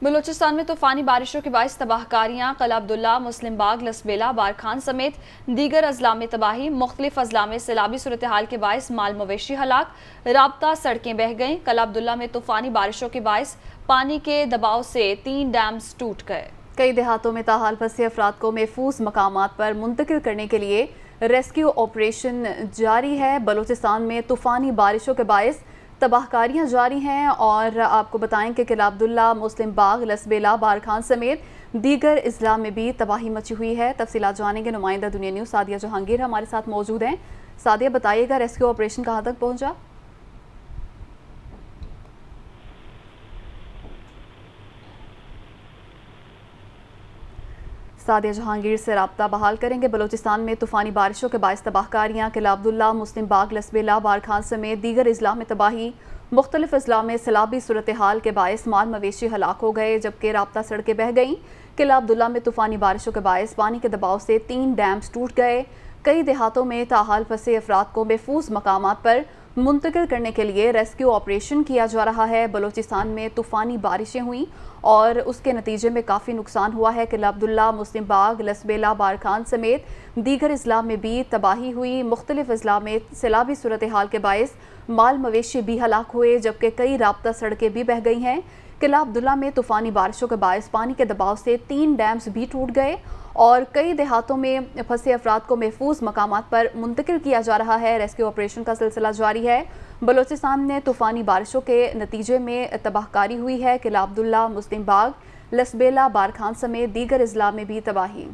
बलूचिस्तान में तूफानी बारिशों के बाइस तबाहकारियाँ कल अब्दुल्ला, मुस्लिम बाग, लसबेला, बारखान समेत दीगर अजला में तबाही। मुख्तलिफ अजला में सैलाबी सूरत हाल के बाइस माल मवेशी हलाक, राब्ता सड़कें बह गईं। कल अब्दुल्ला में तूफानी बारिशों के बाइस पानी के दबाव से 3 डैम्स टूट गए। कई देहातों में ताहाल फंसे अफराद को महफूज मकामात पर मुंतकिल करने के लिए रेस्क्यू ऑपरेशन जारी है। बलूचिस्तान में तूफानी बारिशों के बाइस तबाहकारियाँ जारी हैं और आपको बताएं कि किला अब्दुल्ला, मुस्लिम बाग, लसबेला, बारखान समेत दीगर अजला में भी तबाही मची हुई है। तफसीलात जानेंगे। नुमाइंदा दुनिया न्यूज़ सादिया जहांगीर हमारे साथ मौजूद हैं। सादिया, बताइएगा रेस्क्यू ऑपरेशन कहाँ तक पहुँचा? सादिया जहांगीर से राब्ता बहाल करेंगे। बलूचिस्तान में तूफानी बारिशों के बाइस तबाहकारियाँ किला अब्दुल्ला, मुस्लिम बाग, लसबेला, बारखान समेत दीगर अजला में तबाही। मुख्तलिफ अजला में सैलाबी सूरत हाल के बाइस माल मवेशी हलाक हो गए, जबकि राब्ता सड़कें बह गईं। किला अब्दुल्ला में तूफानी बारिशों के बाइस पानी के दबाव से 3 डैम्स टूट गए। कई देहातों में ताहाल फंसे अफराद को महफूज मकामात पर मुंतकिल करने के लिए रेस्क्यू ऑपरेशन किया जा रहा है। बलूचिस्तान में तूफानी बारिशें हुई और उसके नतीजे में काफ़ी नुकसान हुआ है। किला अब्दुल्ला, मुस्लिम बाग, लसबेला, बारखान समेत दीगर अजला में भी तबाही हुई। मुख्तलिफ अजला में सैलाबी सूरत हाल के बाइस माल मवेशी भी हलाक हुए, जबकि कई राब्ता सड़कें भी बह गई हैं। किला अब्दुल्ला में तूफानी बारिशों के बाइस पानी के दबाव से 3 डैम्स भी टूट गए और कई देहातों में फंसे अफराद को महफूज मकामात पर मुंतकिल किया जा रहा है। रेस्क्यू ऑपरेशन का सिलसिला जारी है। बलूचिस्तान में तूफानी बारिशों के नतीजे में तबाहकारी हुई है। किला अब्दुल्ला, मुस्लिम बाग, लसबेला, बारखान समेत दीगर अजला में भी तबाही।